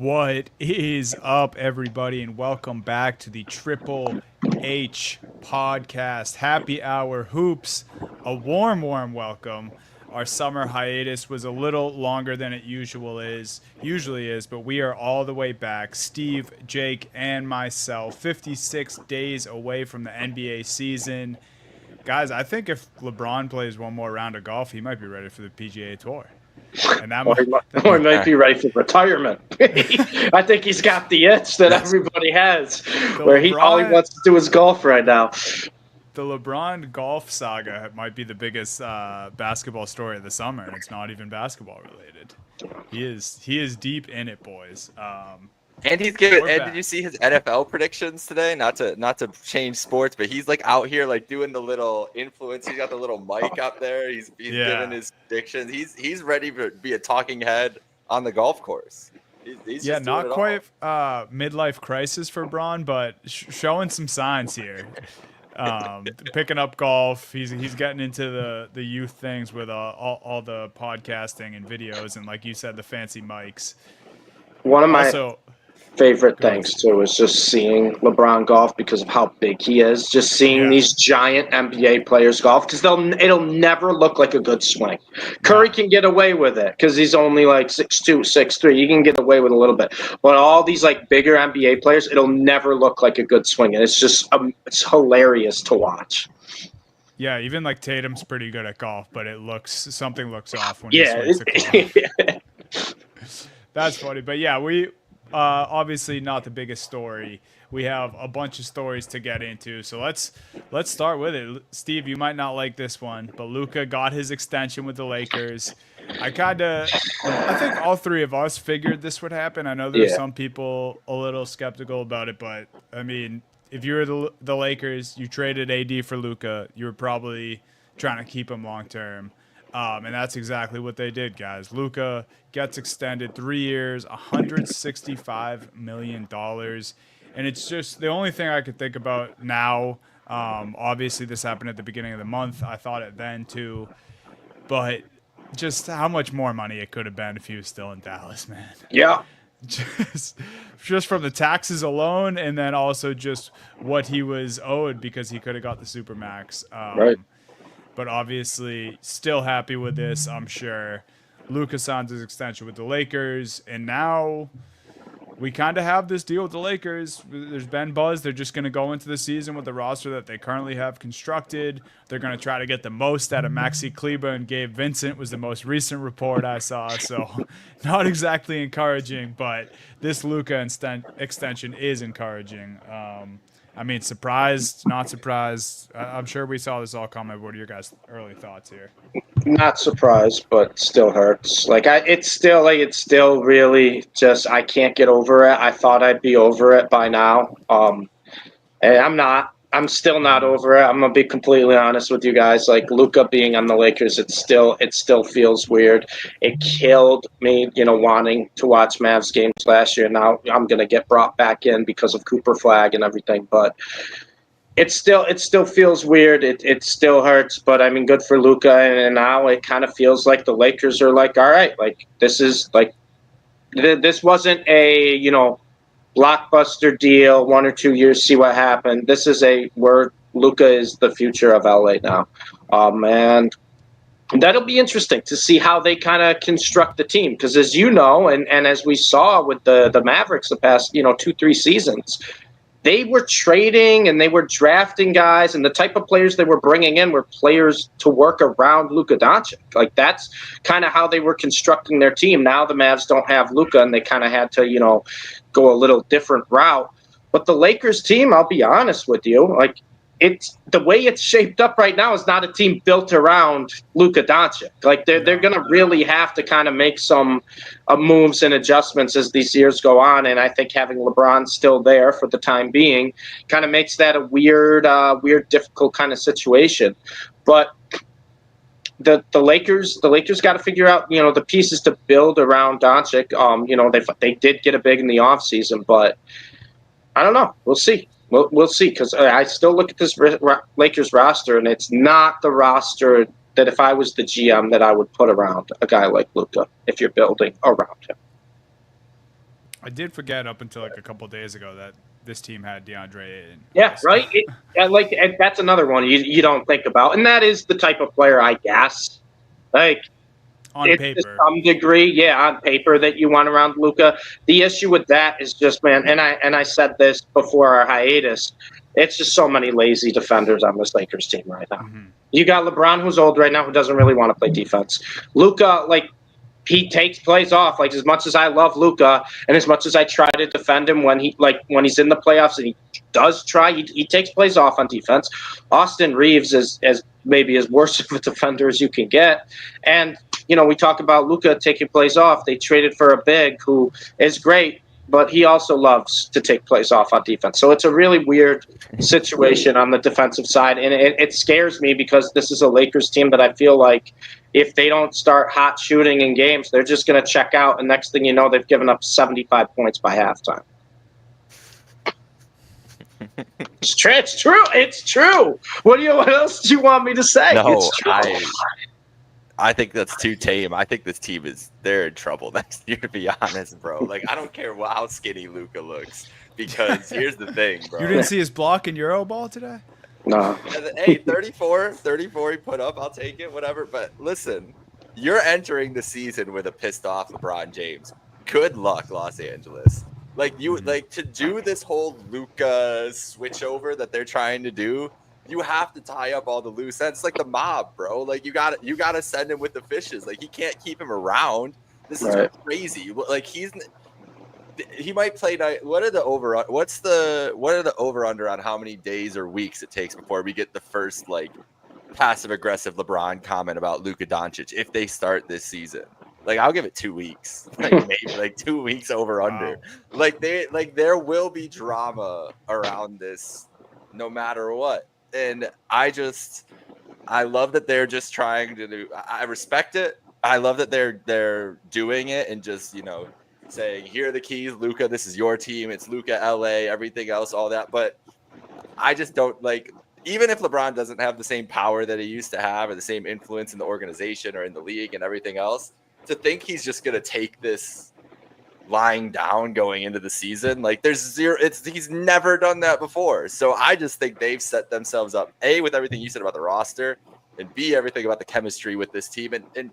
What is up, everybody, and welcome back to the Triple H podcast. Happy Hour Hoops. A warm welcome. Our summer hiatus was a little longer than it usually is, but we are all the way back. Steve, Jake, and myself, 56 days away from the NBA season. Guys, I think if LeBron plays one more round of golf, he might be ready for the PGA Tour. And that Or might, that, he might be ready for retirement. I think he's got the itch that everybody has, where all he wants to do is golf right now. The LeBron golf saga might be the biggest basketball story of the summer, and it's not even basketball related. He is deep in it, boys. And he's giving. And did you see his NFL predictions today? Not to change sports, but he's like out here like doing the little influence. He's got the little mic up there. He's giving his predictions. He's ready to be a talking head on the golf course. He's just not quite midlife crisis for Braun, but showing some signs here. Picking up golf. He's getting into the youth things with all the podcasting and videos, and like you said, the fancy mics. One of my favorite things too is just seeing LeBron golf because of how big he is. Just seeing these giant NBA players golf because it'll never look like a good swing. Curry can get away with it because he's only like 6'2", 6'3". He can get away with a little bit, but all these like bigger NBA players, it'll never look like a good swing, and it's just it's hilarious to watch. Yeah, even like Tatum's pretty good at golf, but something looks off when he swings the club. That's funny, but yeah, we. Obviously not the biggest story. We have a bunch of stories to get into. So let's start with it. Steve, you might not like this one, but Luka got his extension with the Lakers. I think all three of us figured this would happen. I know there's some people a little skeptical about it, but I mean, if you were the Lakers, you traded AD for Luka, you were probably trying to keep him long term. And that's exactly what they did, guys. Luka gets extended 3 years, $165 million. And it's just the only thing I could think about now. Obviously, this happened at the beginning of the month. I thought it then, too. But just how much more money it could have been if he was still in Dallas, man. Yeah. Just from the taxes alone, and then also just what he was owed because he could have got the Supermax. Right. But obviously, still happy with this, I'm sure. Luka signed his extension with the Lakers, and now we kind of have this deal with the Lakers. There's been buzz. They're just going to go into the season with the roster that they currently have constructed. They're going to try to get the most out of Maxi Kleber, and Gabe Vincent was the most recent report I saw. So not exactly encouraging, but this Luka extension is encouraging. I mean, surprised, not surprised. I'm sure we saw this all coming. What are your guys' early thoughts here? Not surprised, but still hurts. It's still really just I can't get over it. I thought I'd be over it by now, and I'm not. I'm still not over it. I'm gonna be completely honest with you guys. Like Luka being on the Lakers, it still feels weird. It killed me, wanting to watch Mavs games last year. Now I'm gonna get brought back in because of Cooper Flag and everything. But it still feels weird. It still hurts. But I mean, good for Luka. And now it kind of feels like the Lakers are like, all right, like this wasn't a blockbuster deal, 1 or 2 years, see what happened. This is where Luka is the future of LA now. And that'll be interesting to see how they kind of construct the team. Because as you know, and as we saw with the Mavericks the past, 2-3 seasons, they were trading and they were drafting guys, and the type of players they were bringing in were players to work around Luka Doncic. Like that's kind of how they were constructing their team. Now the Mavs don't have Luka, and they kind of had to, go a little different route. But the Lakers team, I'll be honest with you, like it's the way it's shaped up right now is not a team built around Luka Doncic. Like they're going to really have to kind of make some moves and adjustments as these years go on. And I think having LeBron still there for the time being kind of makes that a weird, difficult kind of situation. But the Lakers got to figure out, the pieces to build around Doncic. They did get a big in the offseason, but I don't know. We'll see. We'll see, because I still look at this Lakers roster, and it's not the roster that if I was the GM that I would put around a guy like Luka if you're building around him. I did forget up until like a couple days ago that this team had DeAndre Ayton. Yeah, right. That's another one you don't think about, and that is the type of player, I guess. Like On it's to paper. some degree, yeah, on paper that you want around Luka. The issue with that is just, man, and I said this before our hiatus. It's just so many lazy defenders on this Lakers team right now. Mm-hmm. You got LeBron, who's old right now, who doesn't really want to play defense. Luka, like, he takes plays off. Like, as much as I love Luka, and as much as I try to defend him when he's in the playoffs, and he does try, he takes plays off on defense. Austin Reeves is as maybe as worse of a defender as you can get. And we talk about Luka taking plays off. They traded for a big who is great, but he also loves to take plays off on defense. So it's a really weird situation on the defensive side, and it scares me because this is a Lakers team that I feel like if they don't start hot shooting in games, they're just going to check out, and next thing you know, they've given up 75 points by halftime. It's true. It's true. What else do you want me to say? No, it's true. I think that's too tame. I think this team they're in trouble next year, to be honest, bro. Like, I don't care how skinny Luka looks, because here's the thing, bro. You didn't see his block in Euroball today? No. Hey, 34 he put up. I'll take it, whatever. But listen, you're entering the season with a pissed off LeBron James. Good luck, Los Angeles. Like, to do this whole Luka switch over that they're trying to do, you have to tie up all the loose ends. It's like the mob, bro. Like, you gotta send him with the fishes. Like, he can't keep him around. This is crazy. Like, he might play night. What are the over under on how many days or weeks it takes before we get the first like passive aggressive LeBron comment about Luka Doncic if they start this season? Like, I'll give it 2 weeks. Like, maybe like 2 weeks over under. Wow. There will be drama around this no matter what. And I love that they're just trying to do. I respect it. I love that they're doing it and just, saying, here are the keys, Luka, this is your team. It's Luka, LA, everything else, all that. But I just don't like, even if LeBron doesn't have the same power that he used to have or the same influence in the organization or in the league and everything else, to think he's just going to take this lying down going into the season, like he's never done that before. So I just think they've set themselves up, A, with everything you said about the roster, and B, everything about the chemistry with this team. And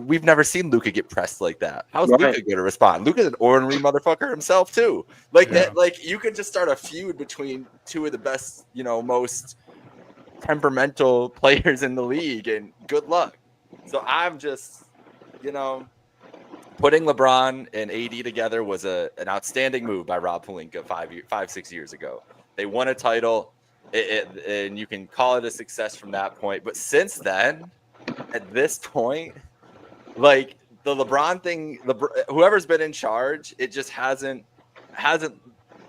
we've never seen Luka get pressed like that. How's Luka going to respond? Luka's an ornery motherfucker himself too. That, like, you could just start a feud between two of the best, most temperamental players in the league, and good luck. So I'm just, putting LeBron and AD together was an outstanding move by Rob Pelinka 5-6 years ago. They won a title, and you can call it a success from that point. But since then, at this point, like, the LeBron thing, whoever's been in charge, it just hasn't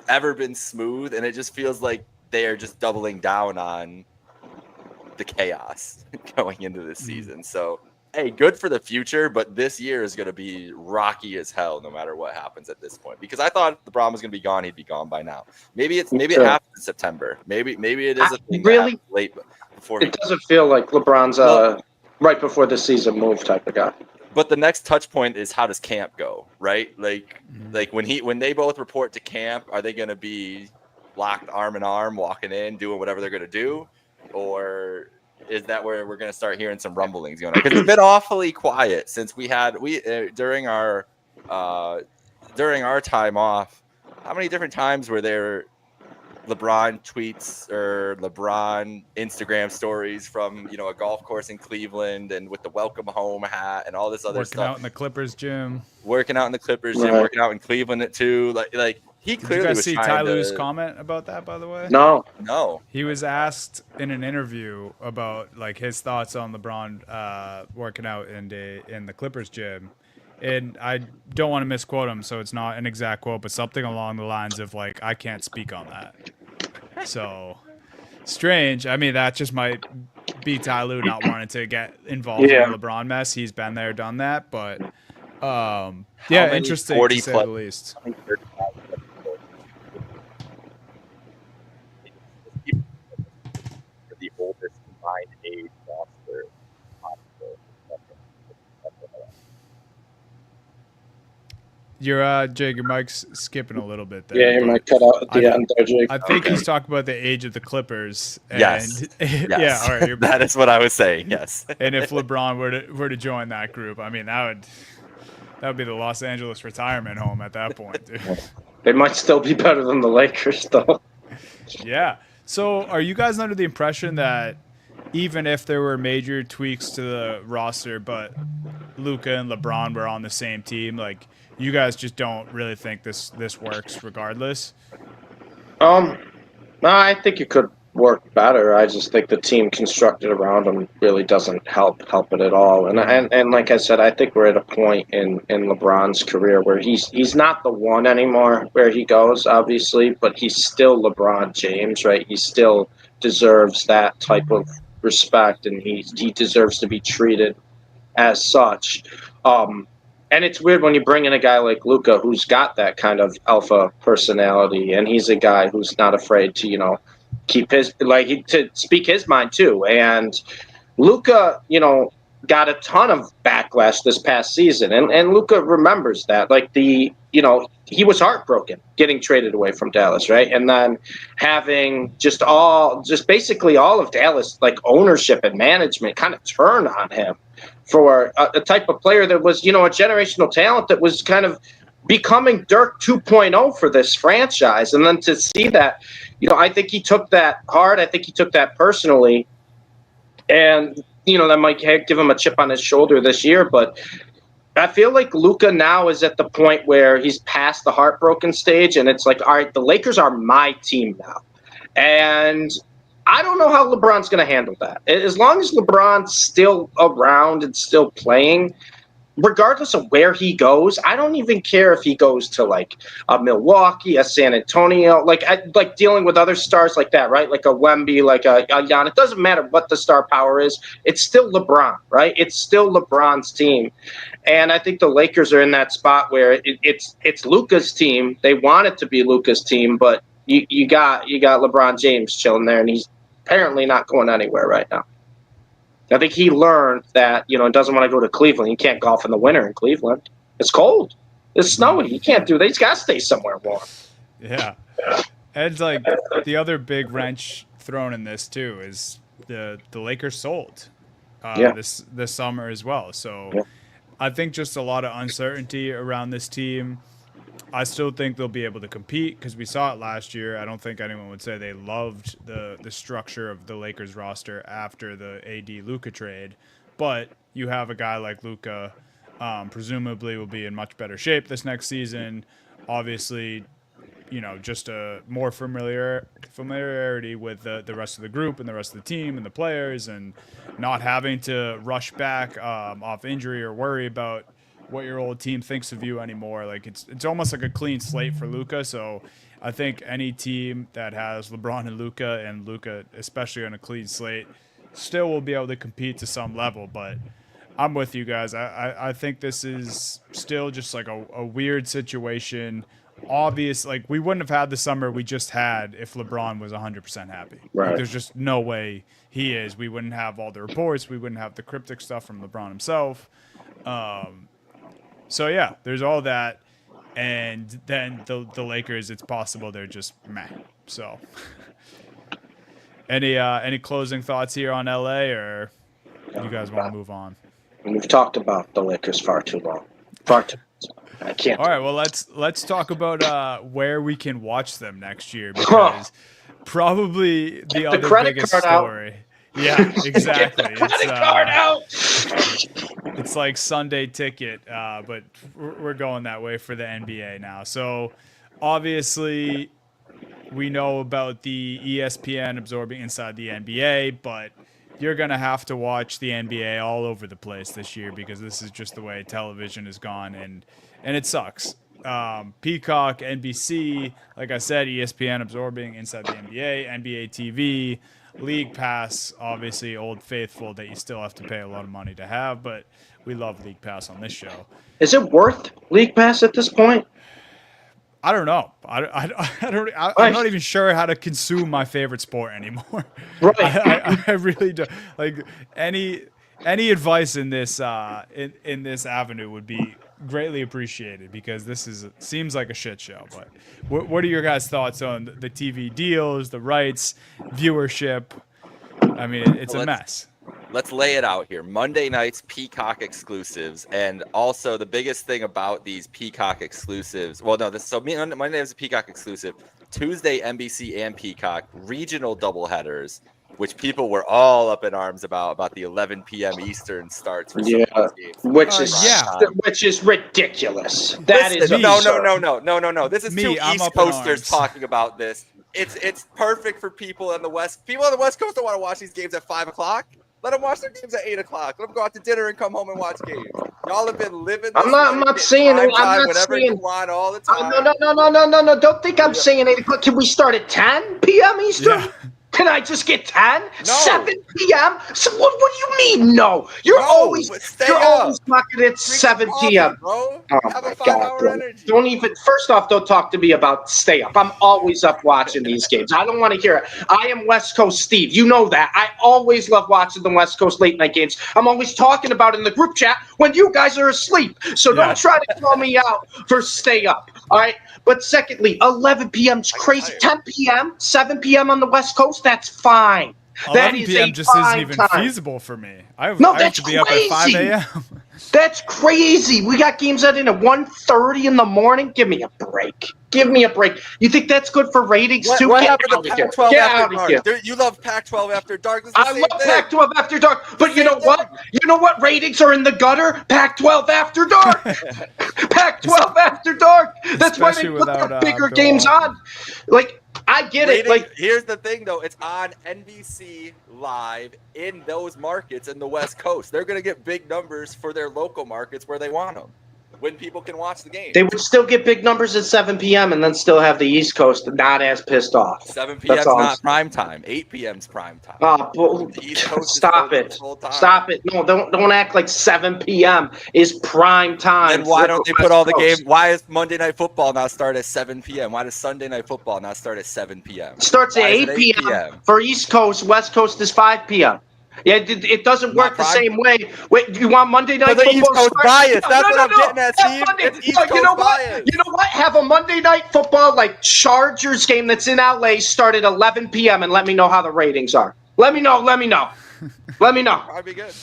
ever been smooth, and it just feels like they are just doubling down on the chaos going into this season. So, hey, good for the future, but this year is going to be rocky as hell no matter what happens at this point. Because I thought if LeBron was going to be gone, he'd be gone by now. Maybe it happens in September. Maybe it is a thing really late before. It doesn't feel like LeBron's right before the season move type of guy. But the next touch point is, how does camp go, right? Like when they both report to camp, are they going to be locked arm in arm, walking in, doing whatever they're going to do, or is that where we're going to start hearing some rumblings going on? Because it's been awfully quiet since during our time off. How many different times were there LeBron tweets or LeBron Instagram stories from, a golf course in Cleveland and with the welcome home hat and all this other stuff. Working out in the Clippers gym. Working out in Cleveland too. Like he clearly was trying to. Did you guys see Ty Lue's comment about that, by the way? No. He was asked in an interview about like his thoughts on LeBron working out in the Clippers gym. And I don't want to misquote him, so it's not an exact quote, but something along the lines of like, I can't speak on that. So strange. I mean, that just might be Ty Lue not wanting to get involved in the LeBron mess. He's been there, done that, but interesting to say the least. The oldest combined age roster. Jake, your mic's skipping a little bit there. Yeah, you might cut out at the end there, Jake. I think he's talking about the age of the Clippers. And Yes. Yeah, all right. That is what I was saying, yes. And if LeBron were to join that group, I mean, that would be the Los Angeles retirement home at that point, dude. They might still be better than the Lakers, though. Yeah. So are you guys under the impression that even if there were major tweaks to the roster, but Luka and LeBron were on the same team, like you guys just don't really think this works regardless? No, I think it could work better. I just think the team constructed around him really doesn't help it at all. And like I said, I think we're at a point in LeBron's career where he's not the one anymore where he goes, obviously, but he's still LeBron James, right? He still deserves that type of respect, and he deserves to be treated as such. And it's weird when you bring in a guy like Luka, who's got that kind of alpha personality, and he's a guy who's not afraid to, keep to speak his mind too. And Luka, got a ton of backlash this past season, and Luka remembers that. Like he was heartbroken getting traded away from Dallas, right? And then having just basically all of Dallas, like ownership and management, kind of turn on him for a type of player that was, a generational talent that was kind of becoming Dirk 2.0 for this franchise. And then to see that, I think he took that hard. I think he took that personally. And, that might give him a chip on his shoulder this year. But I feel like Luka now is at the point where he's past the heartbroken stage. And it's like, all right, the Lakers are my team now. And I don't know how LeBron's going to handle that. As long as LeBron's still around and still playing, regardless of where he goes, I don't even care if he goes to like a Milwaukee, a San Antonio, like dealing with other stars like that, right? Like a Wemby, like a Jan. It doesn't matter what the star power is. It's still LeBron, right? It's still LeBron's team. And I think the Lakers are in that spot where it's Luka's team. They want it to be Luka's team, but you got LeBron James chilling there, and he's apparently not going anywhere right now. I think he learned that, doesn't want to go to Cleveland. He can't golf in the winter in Cleveland. It's cold. It's snowing. He can't do that. He's got to stay somewhere warm. Yeah. And like the other big wrench thrown in this too is the Lakers sold this summer as well. So I think just a lot of uncertainty around this team. I still think they'll be able to compete because we saw it last year. I don't think anyone would say they loved the structure of the Lakers roster after the AD Luka trade. But you have a guy like Luka, presumably will be in much better shape this next season. Obviously, just a more familiarity with the rest of the group and the rest of the team and the players, and not having to rush back off injury or worry about what your old team thinks of you anymore. Like it's almost like a clean slate for Luka. So I think any team that has LeBron and Luka especially on a clean slate still will be able to compete to some level. But I'm with you guys. I think this is still just like a weird situation. Obvious, like we wouldn't have had the summer we just had if LeBron was 100% happy. Right. Like, there's just no way he is. We wouldn't have all the reports. We wouldn't have the cryptic stuff from LeBron himself. So yeah, there's all that, and then the Lakers. It's possible they're just meh. So, any closing thoughts here on LA, or you guys want to move on? We've talked about the Lakers far too long. Far too. I can't. All right, well let's talk about where we can watch them next year, because probably the other biggest story. Out. Yeah, exactly. It's like Sunday ticket, but we're going that way for the NBA now. So obviously we know about the ESPN absorbing Inside the NBA, but you're going to have to watch the NBA all over the place this year because this is just the way television has gone, and it sucks. Peacock, NBC, like I said, ESPN absorbing Inside the NBA, NBA TV, League Pass, obviously Old Faithful that you still have to pay a lot of money to have, but we love League Pass on this show. Is it worth League Pass at this point? I don't know. I'm not even sure how to consume my favorite sport anymore. Right. I really do. Like any advice in this in this avenue would be greatly appreciated, because seems like a shit show. But what are your guys' thoughts on the TV deals, the rights, viewership? I mean, it's a mess. Let's lay it out here. Monday nights, Peacock exclusives, and also the biggest thing about these Peacock exclusives. Well, no, Monday night is a Peacock exclusive. Tuesday, NBC and Peacock regional doubleheaders, which people were all up in arms about the 11 p.m. Eastern starts for some of these games. Which is ridiculous. That is no. This is two East Coasters talking about this. It's perfect for people on the West. People on the West Coast don't want to watch these games at 5:00. Let them watch their games at 8:00. Let them go out to dinner and come home and watch games. Y'all have been living. I'm not saying it. I'm not saying all the time. No. Don't think I'm saying 8 o'clock. Can we start at 10 p.m. Eastern? Yeah. Can I just get 10? No. 7 p.m.? So what do you mean, no? You're always talking at 7 p.m. Bro. Oh, have a 5-hour energy. Don't even, first off, don't talk to me about stay up. I'm always up watching these games. I don't want to hear it. I am West Coast Steve. You know that. I always love watching the West Coast late night games. I'm always talking about it in the group chat when you guys are asleep. So don't try to call me out for stay up. All right? But secondly, 11 p.m. is crazy. 10 p.m., 7 p.m. on the West Coast, that's fine. 11 p.m. just isn't even feasible for me. I have to be up at 5 a.m. That's crazy. We got games that in at 1:30 in the morning. Give me a break. Give me a break. You think that's good for ratings too? What happened to Pac-12 after dark? You love Pac-12 after dark. I love Pac-12 after dark. But you know what? You know what ratings are in the gutter? Pac-12 after dark. Pac-12 after dark. That's why they put the bigger games on. Like, I get it. Like, here's the thing, though. It's on NBC Live in those markets in the West Coast. They're going to get big numbers for their local markets where they want them, when people can watch the game. They would still get big numbers at 7 p.m. and then still have the East Coast not as pissed off. 7 p.m. is not prime time. 8 p.m. is prime time. Stop it. Stop it. No, don't act like 7 p.m. is prime time. And why don't they put all the games? Why is Monday Night Football now start at 7 p.m.? Why does Sunday Night Football now start at 7 p.m.? Starts at 8 p.m. for East Coast. West Coast is 5 p.m. Yeah, it doesn't work the same way. Wait, you want Monday Night Football? The East Coast bias. That's what I'm getting at, Steve. It's East Coast bias. You know what? Have a Monday Night Football like Chargers game that's in LA start at 11 p.m. and let me know how the ratings are. Let me know. Let me know. That'd be good.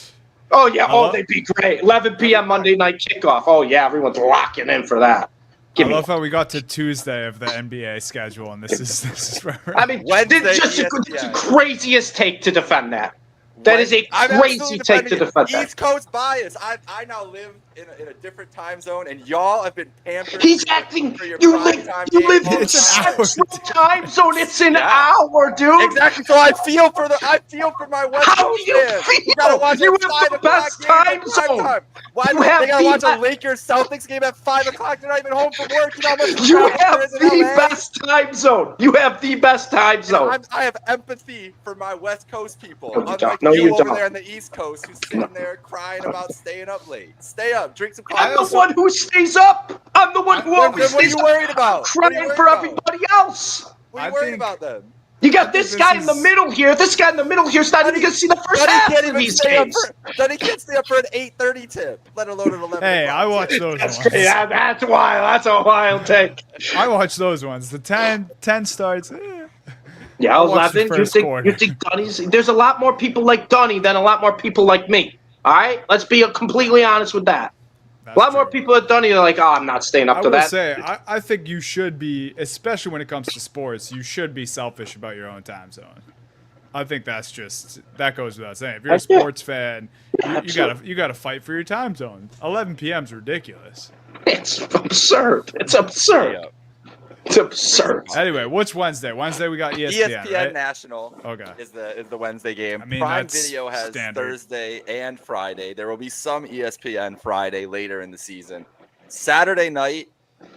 Oh, yeah. Oh, they'd be great. 11 p.m. Monday night kickoff. Oh, yeah. Everyone's locking in for that. I love how we got to Tuesday of the NBA schedule, and this is where we're I mean, it's just the craziest take to defend that. That is a crazy take to defend that. East Coast bias. I now live in a different time zone, and y'all have been pampered. He's acting. You live in Central time zone. It's an hour, dude. Exactly. So I feel for my West Coast. How do you feel? You gotta watch you have the best time zone. Why do they gotta watch a Lakers Celtics game at 5 o'clock? They're not even home from work. You know how much you have the best time zone. You have the best time zone. I have empathy for my West Coast people. Unlike you over there on the East Coast who's sitting there crying about staying up late. Stay up. Drink some coffee. I'm the one who stays up. I'm the one who always stays up. What are you worried about? Crying for everybody else. What are you worried about then? You got this guy in the middle here. This guy in the middle here is not even going to see the first half of these games. Then he can't stay up for an 8:30 tip, let alone an 11. Hey, I watch those ones. Yeah, that's wild. That's a wild take. I watch those ones. The 10 starts. Yeah, 11. You think Dunny's? There's a lot more people like Dunny than a lot more people like me. All right? Let's be completely honest with that. That's a lot more people at Dunny are like, oh, I'm not staying up to that. I think you should be, especially when it comes to sports, you should be selfish about your own time zone. I think that goes without saying. If you're a sports fan, you gotta fight for your time zone. 11 p.m. is ridiculous. It's absurd. It's absurd. Yeah. It's absurd. Anyway, what's Wednesday? Wednesday we got ESPN. ESPN right? National is the Wednesday game. I mean, Prime Video has standard. Thursday and Friday. There will be some ESPN Friday later in the season. Saturday night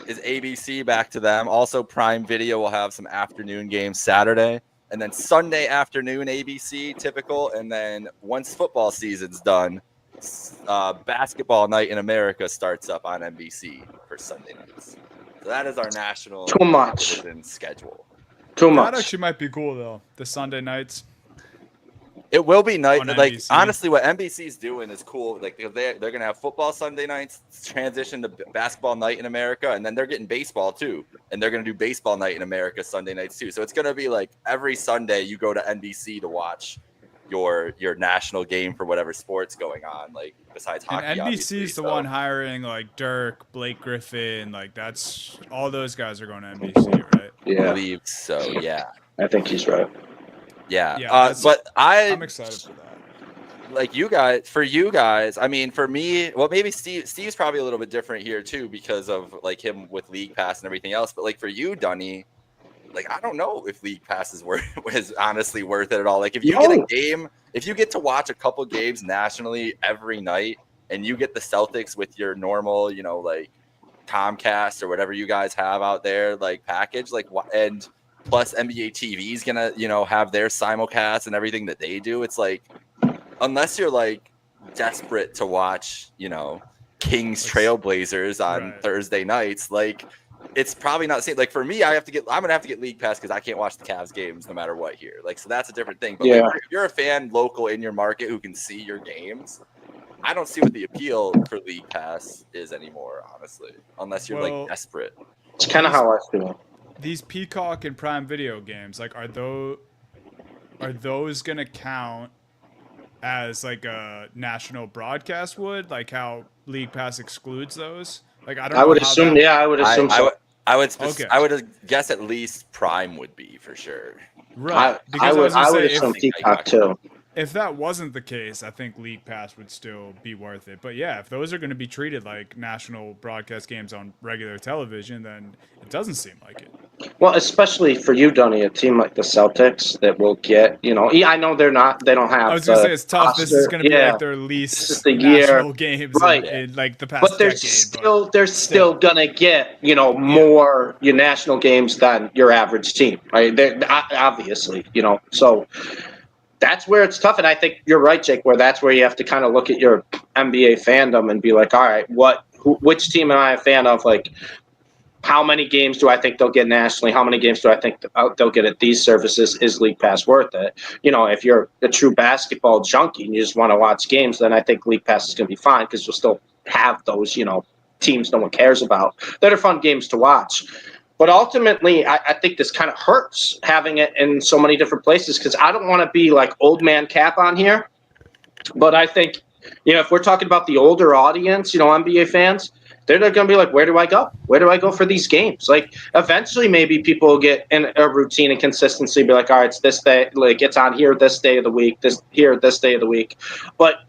is ABC, back to them. Also, Prime Video will have some afternoon games Saturday. And then Sunday afternoon, ABC, typical. And then once football season's done, basketball night in America starts up on NBC for Sunday nights. So that is our national schedule. Too much. That actually might be cool, though, the Sunday nights. It will be nice. Like NBC. honestly, what NBC is doing is cool. Like they're gonna have football Sunday nights, transition to basketball night in America, and then they're getting baseball too. And they're gonna do baseball night in America Sunday nights too. So it's gonna be like every Sunday you go to NBC to watch your national game for whatever sport's going on. Like besides hockey, and obviously. NBC's the one hiring like Dirk, Blake Griffin. Like that's all those guys are going to NBC, right? Yeah, I believe so. Yeah, I think he's right. Yeah, but I'm excited for that. Like for you guys, I mean, for me, well, maybe Steve's probably a little bit different here too because of like him with League Pass and everything else. But like for you, Dunny, like I don't know if League Pass is honestly worth it at all. Like if you get a game, if you get to watch a couple games nationally every night, and you get the Celtics with your normal, like Comcast or whatever you guys have out there, like package, like and plus NBA TV is gonna, have their simulcast and everything that they do. It's like, unless you're like desperate to watch, Kings Trailblazers on Thursday nights, like it's probably not the same. Like for me, I'm gonna have to get League Pass because I can't watch the Cavs games no matter what here. Like, so that's a different thing. But like, if you're a fan local in your market who can see your games, I don't see what the appeal for League Pass is anymore, honestly, unless you're like desperate. It's kind of how I feel. These Peacock and Prime Video games, like, are those gonna count as like a national broadcast would, like how League Pass excludes those? Like, I don't. I would assume. I would assume. I would guess at least Prime would be for sure. Right. I would assume Peacock too. If that wasn't the case, I think League Pass would still be worth it. But yeah, if those are going to be treated like national broadcast games on regular television, then it doesn't seem like it. Well, especially for you, Dunny, a team like the Celtics that will get, I know they don't have. I was going to say it's tough. Roster. This is going to be like their least national games in like the past decade. They're still going to get, more your national games than your average team, right? They're, obviously, so. That's where it's tough, and I think you're right, Jake, where that's where you have to kind of look at your NBA fandom and be like, all right, which team am I a fan of? Like, how many games do I think they'll get nationally? How many games do I think they'll get at these services? Is League Pass worth it? If you're a true basketball junkie and you just want to watch games, then I think League Pass is going to be fine because you'll still have those, teams no one cares about that are fun games to watch. But ultimately, I think this kind of hurts having it in so many different places because I don't want to be like old man Cap on here. But I think, if we're talking about the older audience, NBA fans, they're going to be like, where do I go? Where do I go for these games? Like, eventually, maybe people will get in a routine and consistency, be like, all right, it's this day, like it's on here this day of the week, this day of the week. But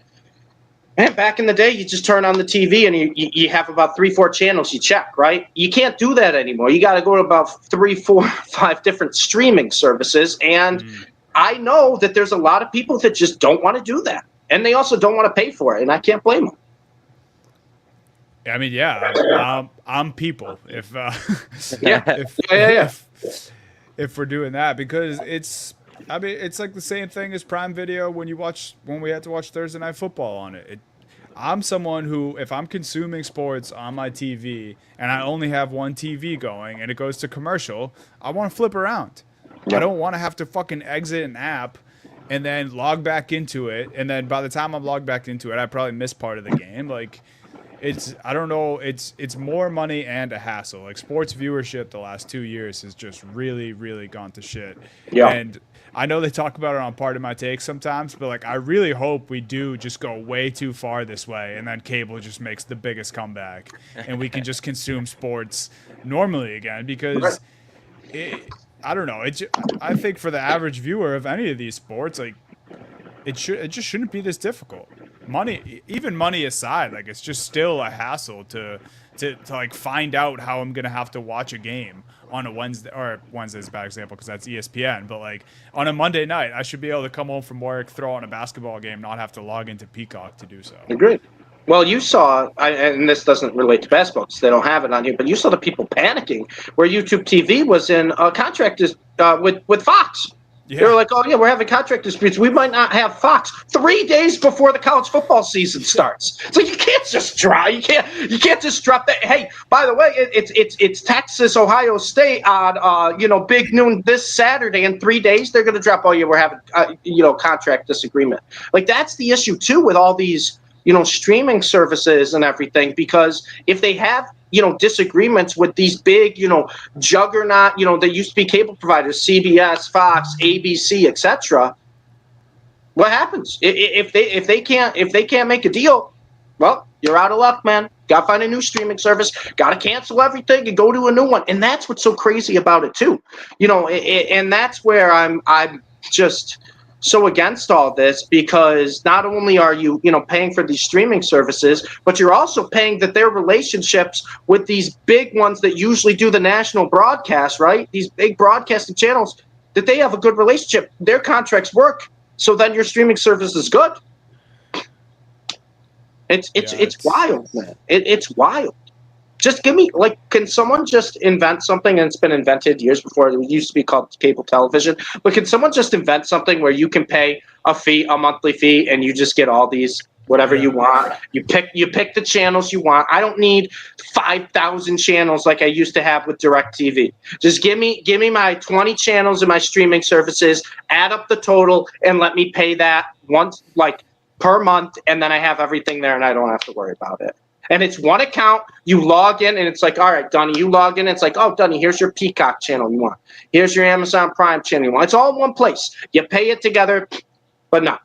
man, back in the day, you just turn on the TV and you have about 3-4 channels you check, right? You can't do that anymore. You got to go to about 3, 4, 5 different streaming services. And I know that there's a lot of people that just don't want to do that. And they also don't want to pay for it. And I can't blame them. I mean, I'm people. If we're doing that, because it's like the same thing as Prime Video when we had to watch Thursday Night Football on it. I'm someone who, if I'm consuming sports on my TV and I only have one TV going and it goes to commercial, I want to flip around. Yeah. I don't want to have to fucking exit an app and then log back into it. And then by the time I'm logged back into it, I probably miss part of the game. Like, I don't know, it's more money and a hassle. Like, sports viewership the last 2 years has just really, really gone to shit. Yeah. And I know they talk about it on Part of My Take sometimes, but like, I really hope we do just go way too far this way, and then cable just makes the biggest comeback, and we can just consume sports normally again. Because I don't know, I think for the average viewer of any of these sports, like, it just shouldn't be this difficult. Even money aside, like, it's just still a hassle to like find out how I'm gonna have to watch a game on a Wednesday, or Wednesday's a bad example because that's ESPN, but like on a Monday night, I should be able to come home from work, throw on a basketball game, not have to log into Peacock to do so. Agreed. Well, you saw, and this doesn't relate to basketball because they don't have it on here, but you saw the people panicking where YouTube TV was in contract with Fox. They were like, "Oh yeah, we're having contract disputes. We might not have Fox 3 days before the college football season starts." So you can't just drop. You can't just drop that. Hey, by the way, it's Texas, Ohio State on big noon this Saturday. In 3 days, they're going to drop. Oh yeah, we're having contract disagreement. Like that's the issue too with all these streaming services and everything, because if they have disagreements with these big juggernaut they used to be cable providers, CBS, Fox, ABC, etc., what happens if they can't make a deal? Well, you're out of luck, man. Gotta find a new streaming service, gotta cancel everything and go to a new one. And that's what's so crazy about it too, and that's where I'm just so against all this, because not only are you paying for these streaming services, but you're also paying that their relationships with these big ones that usually do the national broadcast, right? These big broadcasting channels, that they have a good relationship. Their contracts work, so then your streaming service is good. It's wild, man. It's wild. Just give me, can someone just invent something, and it's been invented years before, it used to be called cable television, but can someone just invent something where you can pay a monthly fee, and you just get all these, whatever you want. You pick the channels you want. I don't need 5,000 channels like I used to have with DirecTV. Just give me my 20 channels in my streaming services, add up the total, and let me pay that once, per month, and then I have everything there, and I don't have to worry about it. And it's one account. You log in, and it's like, all right, Dunny, you log in. And it's like, oh, Dunny, here's your Peacock channel you want. Here's your Amazon Prime channel you want. It's all in one place. You pay it together, but no.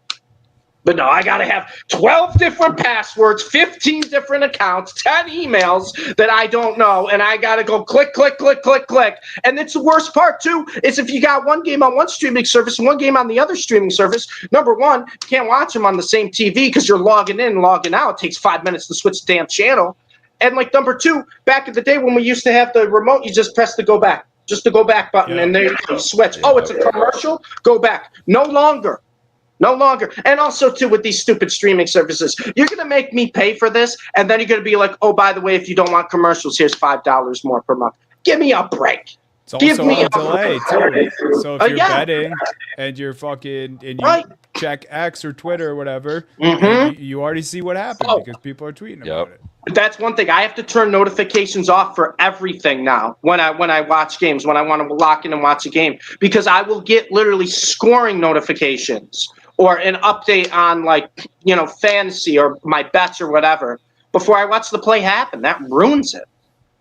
But no, I got to have 12 different passwords, 15 different accounts, 10 emails that I don't know, and I got to go click, click, click, click, click. And it's the worst part, too, is if you got one game on one streaming service and one game on the other streaming service, number one, you can't watch them on the same TV because you're logging in and logging out. It takes 5 minutes to switch the damn channel. And, number two, back in the day when we used to have the remote, you just press the go back. Just the go back button, and there you switch. Oh, it's a commercial? Go back. No longer. And also, too, with these stupid streaming services, you're going to make me pay for this, and then you're going to be like, oh, by the way, if you don't want commercials, here's $5 more per month. Give me a break. It's also a delay, too. So if you're betting and you're check X or Twitter or whatever, you already see what happened because people are tweeting about it. That's one thing. I have to turn notifications off for everything now when I watch games, when I want to lock in and watch a game, because I will get literally scoring notifications or an update on fantasy or my bets or whatever before I watch the play happen. That ruins it.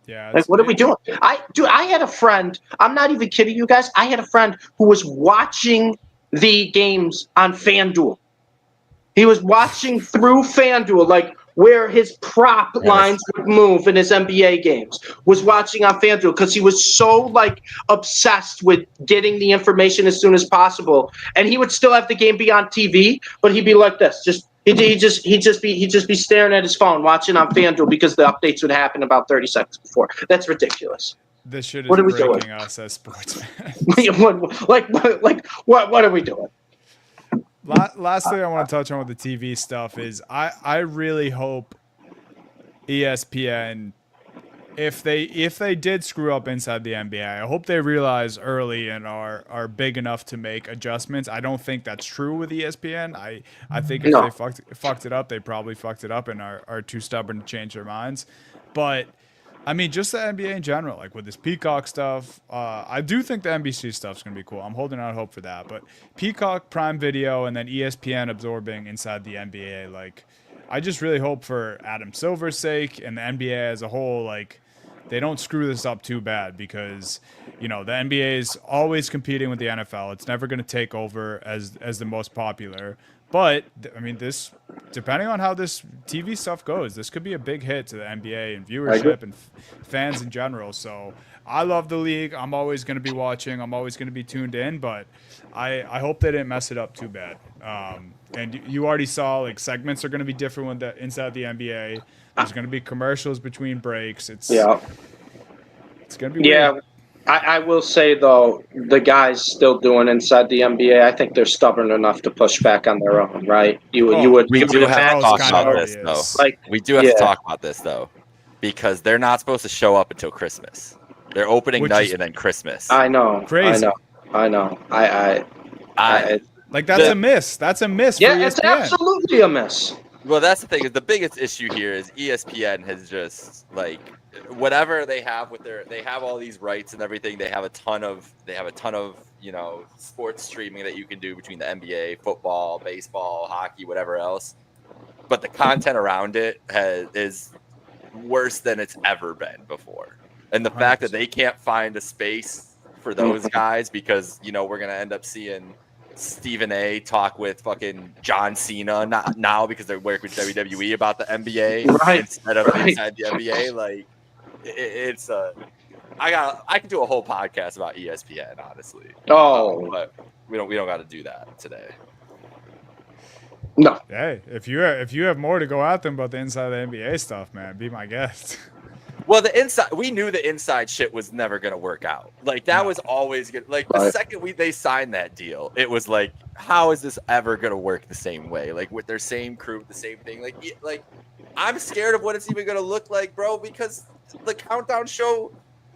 Yeah. What are we doing? I had a friend. I'm not even kidding you guys. I had a friend who was watching the games on FanDuel. He was watching through FanDuel, where his prop lines would move in his NBA games, was watching on FanDuel because he was so obsessed with getting the information as soon as possible. And he would still have the game be on TV, but he'd be like this, he'd just be staring at his phone, watching on FanDuel because the updates would happen about 30 seconds before. That's ridiculous. This shit is breaking us as sports fans. What are we doing? Last thing I want to touch on with the TV stuff is I really hope ESPN, if they did screw up inside the NBA, I hope they realize early and are big enough to make adjustments. I don't think that's true with ESPN. I think if they fucked it up, they probably fucked it up and are too stubborn to change their minds. But I mean, just the NBA in general, with this Peacock stuff, I do think the NBC stuff's going to be cool. I'm holding out hope for that. But Peacock, Prime Video, and then ESPN absorbing inside the NBA, I just really hope for Adam Silver's sake and the NBA as a whole, they don't screw this up too bad because, the NBA is always competing with the NFL. It's never going to take over as the most popular. But, I mean, this, depending on how this TV stuff goes, this could be a big hit to the NBA and viewership and fans in general. So I love the league. I'm always going to be watching. I'm always going to be tuned in. But I hope they didn't mess it up too bad. And you already saw, segments are going to be different inside the NBA. There's going to be commercials between breaks. It's going to be weird. I will say, though, the guys still doing inside the NBA, I think they're stubborn enough to push back on their own, right? We do have to talk about this, though. We do have to talk about this, though, because they're not supposed to show up until Christmas. They're opening night and then Christmas. I know. Crazy. I know. Like that's a miss. That's a miss. Yeah, for ESPN. It's absolutely a miss. Well, that's the thing. Is the biggest issue here is ESPN has just like whatever they have with they have all these rights and everything. They have a ton of sports streaming that you can do between the NBA, football, baseball, hockey, whatever else. But the content around it is worse than it's ever been before. And the 100%. Fact that they can't find a space for those guys because we're gonna end up seeing Stephen A. talk with fucking John Cena now because they work with WWE about the NBA instead of inside the NBA. Like it's I can do a whole podcast about ESPN, honestly. But we don't got to do that today. No. Hey, if you have more to go at them about the inside of the NBA stuff, man, be my guest. Well, we knew the inside shit was never going to work out. Like that was always good. Like the second they signed that deal, it was like, how is this ever going to work the same way? Like with their same crew, the same thing. Like I'm scared of what it's even going to look like, bro, because the countdown show,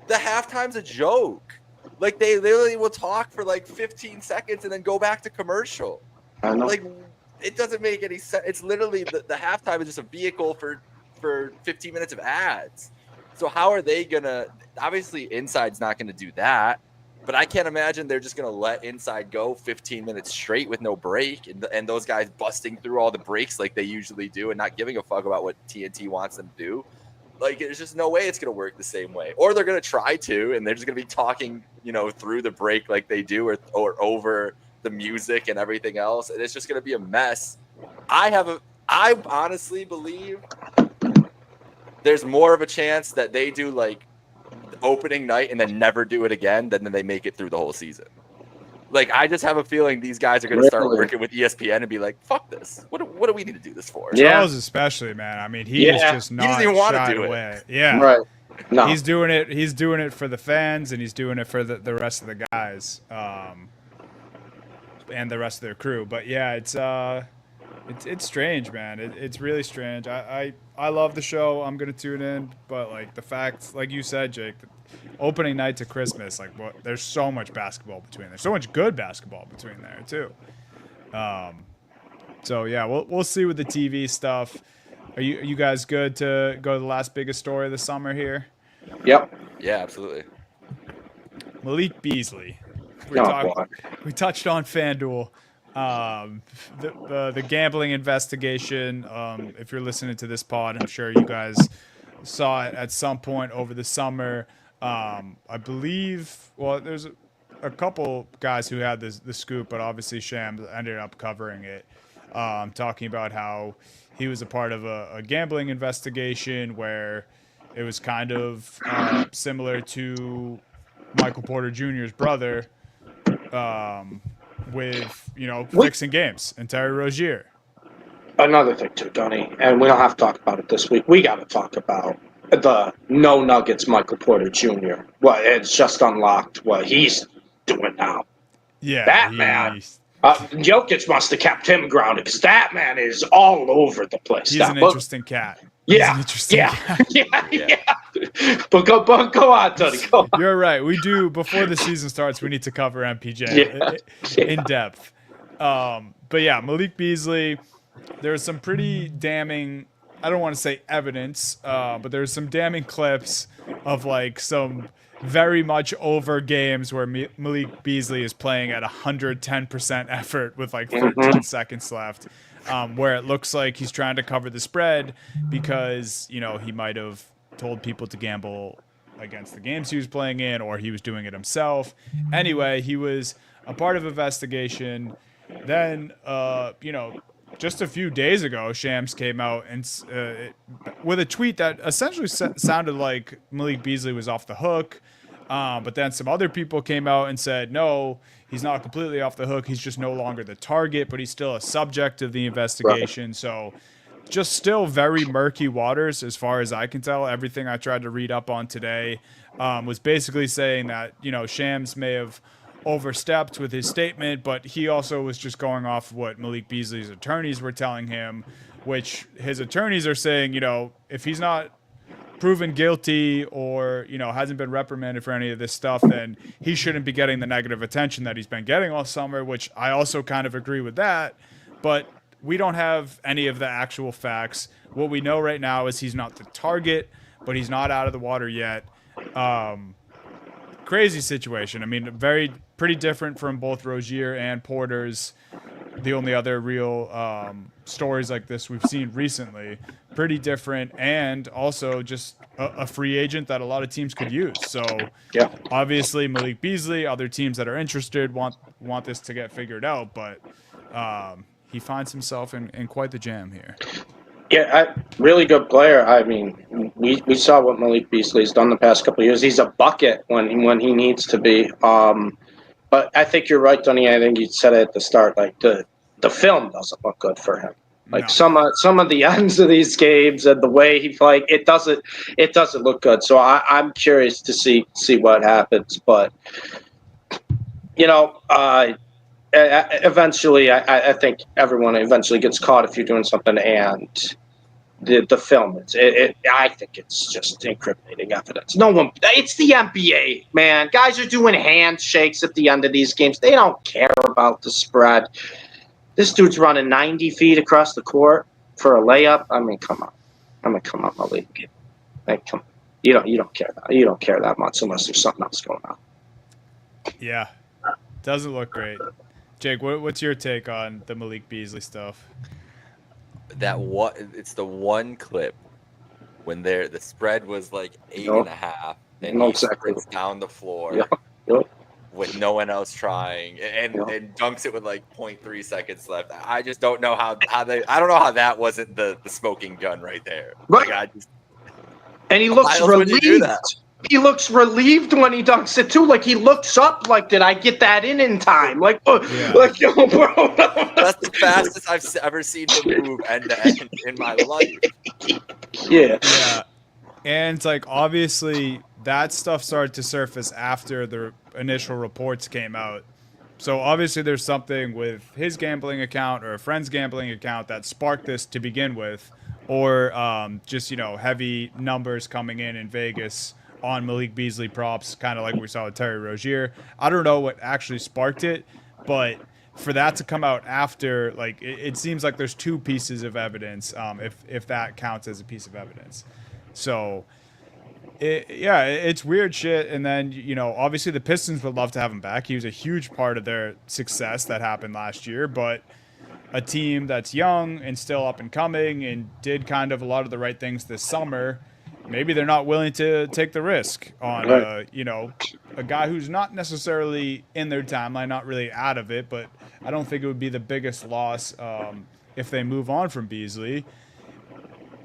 the halftime's a joke. Like they literally will talk for like 15 seconds and then go back to commercial. I know. Like it doesn't make any sense. It's literally the halftime is just a vehicle for 15 minutes of ads. So how are they gonna? Obviously, Inside's not gonna do that, but I can't imagine they're just gonna let Inside go 15 minutes straight with no break, and those guys busting through all the breaks like they usually do, and not giving a fuck about what TNT wants them to do. Like, there's just no way it's gonna work the same way, or they're gonna try to, and they're just gonna be talking, through the break like they do, or over the music and everything else, and it's just gonna be a mess. I honestly believe there's more of a chance that they do like opening night and then never do it again than they make it through the whole season. Like, I just have a feeling these guys are going to start working with ESPN and be like, fuck this. What do we need to do this for? Charles especially, man. I mean, he is just not, he doesn't even want to do it. Yeah. Right. No. He's doing it for the fans, and he's doing it for the rest of the guys and the rest of their crew. But yeah, it's strange, man. It's really strange. I love the show. I'm gonna tune in, but like the fact, like you said, Jake, opening night to Christmas, like there's so much basketball between there. So much good basketball between there too. So yeah, we'll see with the TV stuff. Are you guys good to go to the last biggest story of the summer here? Yep. Yeah, absolutely. Malik Beasley. We touched on FanDuel. The gambling investigation. If you're listening to this pod, I'm sure you guys saw it at some point over the summer. I believe, well, there's a couple guys who had the scoop, but obviously Shams ended up covering it, talking about how he was a part of a gambling investigation where it was kind of similar to Michael Porter Jr.'s brother, with, fixing games, and Terry Rozier. Another thing too, Dunny, and we don't have to talk about it this week. We got to talk about the no Nuggets Michael Porter Jr. Well, it's just unlocked what he's doing now. Yeah, that man. Jokic must have kept him grounded because that man is all over the place. He's an interesting cat. Yeah, yeah. But go on, Tony. Go on. You're right. We do, before the season starts, we need to cover MPJ in depth. But yeah, Malik Beasley, there's some pretty damning, I don't want to say evidence, but there's some damning clips of like some very much over games where Malik Beasley is playing at 110% effort with like 13 seconds left. Where it looks like he's trying to cover the spread because, he might have told people to gamble against the games he was playing in, or he was doing it himself. Anyway, he was a part of an investigation. Then, just a few days ago, Shams came out and with a tweet that essentially sounded like Malik Beasley was off the hook. But then some other people came out and said, no, he's not completely off the hook. He's just no longer the target, but he's still a subject of the investigation. Right. So just still very murky waters as far as I can tell. Everything I tried to read up on today was basically saying that, Shams may have overstepped with his statement, but he also was just going off of what Malik Beasley's attorneys were telling him, which his attorneys are saying, if he's not proven guilty or, hasn't been reprimanded for any of this stuff, then he shouldn't be getting the negative attention that he's been getting all summer, which I also kind of agree with that. But we don't have any of the actual facts. What we know right now is he's not the target, but he's not out of the water yet. Crazy situation. I mean, pretty different from both Rozier and Porter's. The only other real stories like this we've seen recently. Pretty different, and also just a free agent that a lot of teams could use. So obviously Malik Beasley, other teams that are interested want this to get figured out, but he finds himself in quite the jam here. Yeah, really good player. I mean, we saw what Malik Beasley's done the past couple of years. He's a bucket when he needs to be. But I think you're right, Dunny. I think you said it at the start. Like the film doesn't look good for him. Like no. some of the ends of these games and the way he played, it doesn't look good. So I'm curious to see what happens. But eventually, I think everyone eventually gets caught if you're doing something. And the film, I think it's just incriminating evidence. It's the NBA, man. Guys are doing handshakes at the end of these games. They don't care about the spread. This dude's running 90 feet across the court for a layup. I mean, come on, Malik. Like, come on. You don't care that. You don't care that much unless there's something else going on. Yeah, doesn't look great. Jake, what's your take on the Malik Beasley stuff? It's the one clip when the spread was like 8.5, and he sprints down the floor with no one else trying, and dunks it with like 0.3 seconds left. I just don't know how I don't know how that wasn't the smoking gun right there. Right. Like, and he looks relieved. He looks relieved when he dunks it too. Like he looks up, like, did I get that in time? Like, bro. That's the fastest I've ever seen him move end to end in my life. Yeah. And it's like, obviously that stuff started to surface after the initial reports came out. So obviously there's something with his gambling account or a friend's gambling account that sparked this to begin with, or just, heavy numbers coming in Vegas on Malik Beasley props, kind of like we saw with Terry Rozier. I don't know what actually sparked it, but for that to come out after, like, it seems like there's two pieces of evidence, if that counts as a piece of evidence. So, it's weird shit. And then, obviously the Pistons would love to have him back. He was a huge part of their success that happened last year, but a team that's young and still up and coming and did kind of a lot of the right things this summer, maybe they're not willing to take the risk on, a guy who's not necessarily in their timeline, not really out of it, but I don't think it would be the biggest loss if they move on from Beasley.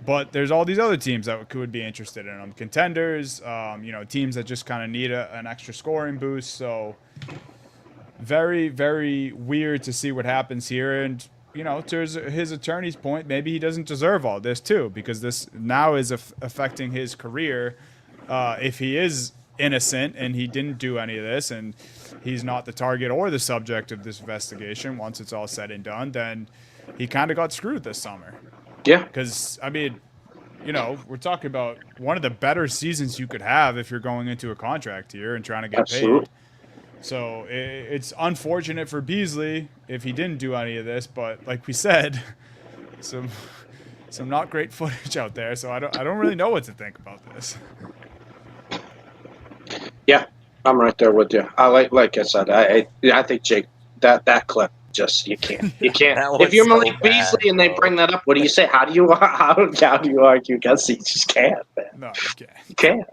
But there's all these other teams that could be interested in him. Contenders, teams that just kind of need an extra scoring boost. So very, very weird to see what happens here. And, to his attorney's point, maybe he doesn't deserve all this too, because this now is affecting his career. If he is innocent and he didn't do any of this and he's not the target or the subject of this investigation, once it's all said and done, then he kind of got screwed this summer. Yeah. Because, I mean, we're talking about one of the better seasons you could have if you're going into a contract here and trying to get paid. So it's unfortunate for Beasley if he didn't do any of this, but like we said, some not great footage out there. So I don't really know what to think about this. Yeah, I'm right there with you. I like I said, I think Jake, that clip, just you can't if you're Malik Beasley and they bring that up, what do you say? How do you argue against it? You just can't, man. No, you can't. You can't.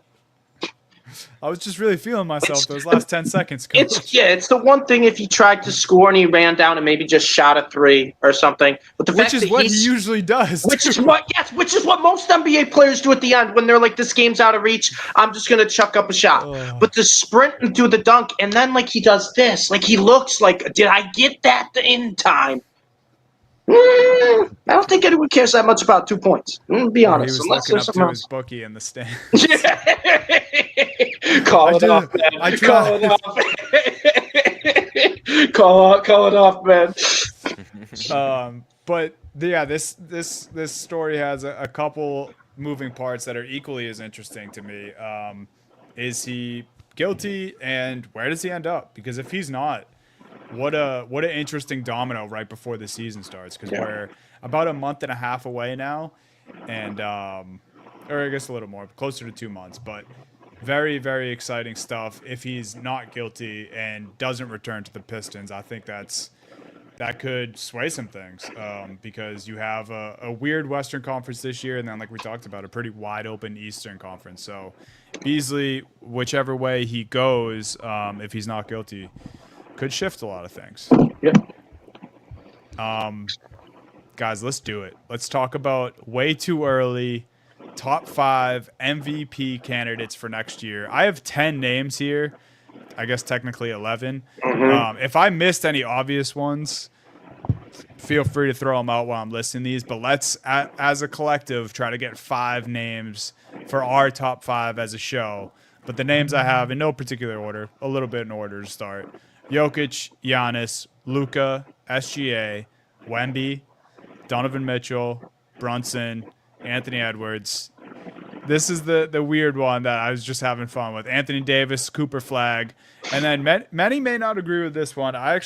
I was just really feeling myself those last 10 seconds. Coach. It's the one thing if he tried to score and he ran down and maybe just shot a three or something. But which is what he usually does. Which is what most NBA players do at the end when they're like, this game's out of reach. I'm just gonna chuck up a shot. But to sprint and do the dunk and then like he does this, like he looks like, did I get that in time? I don't think anyone cares that much about 2 points. Be honest. He was looking up to his bookie in the stand. Call it off, man. Call it off, man. But yeah, this story has a couple moving parts that are equally as interesting to me. Is he guilty, and where does he end up? Because if he's not, what an interesting domino right before the season starts. Because we're about a month and a half away now, and or I guess a little more, closer to 2 months. But very, very exciting stuff. If he's not guilty and doesn't return to the Pistons, I think that could sway some things, because you have a weird Western Conference this year, and then, like we talked about, a pretty wide open Eastern Conference. So Beasley, whichever way he goes, if he's not guilty, could shift a lot of things. Guys, let's do it. Let's talk about way too early top 5 MVP candidates for next year. I have 10 names here. I guess technically 11. If I missed any obvious ones, feel free to throw them out while I'm listing these. But let's, as a collective, try to get 5 names for our top 5 as a show. But the names I have in no particular order, a little bit in order to start: Jokic, Giannis, Luka, SGA, Wemby, Donovan Mitchell, Brunson, Anthony Edwards. This is the weird one that I was just having fun with. Anthony Davis, Cooper Flag. And then many may not agree with this one. I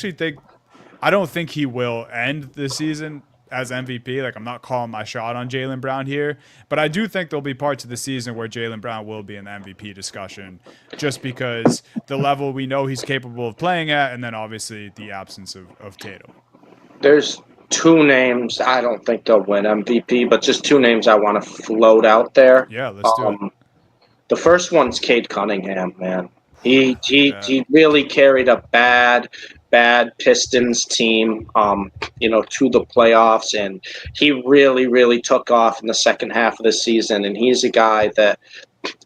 don't think he will end the season as MVP. Like, I'm not calling my shot on Jaylen Brown here, but I do think there'll be parts of the season where Jaylen Brown will be in the MVP discussion, just because the level we know he's capable of playing at, and then obviously the absence of Tatum. There's 2 names. I don't think they'll win MVP, but just 2 names I want to float out there. Yeah, let's do it. The first one's Cade Cunningham, man. He really carried a bad Pistons team, to the playoffs, and he really, really took off in the second half of the season. And he's a guy that,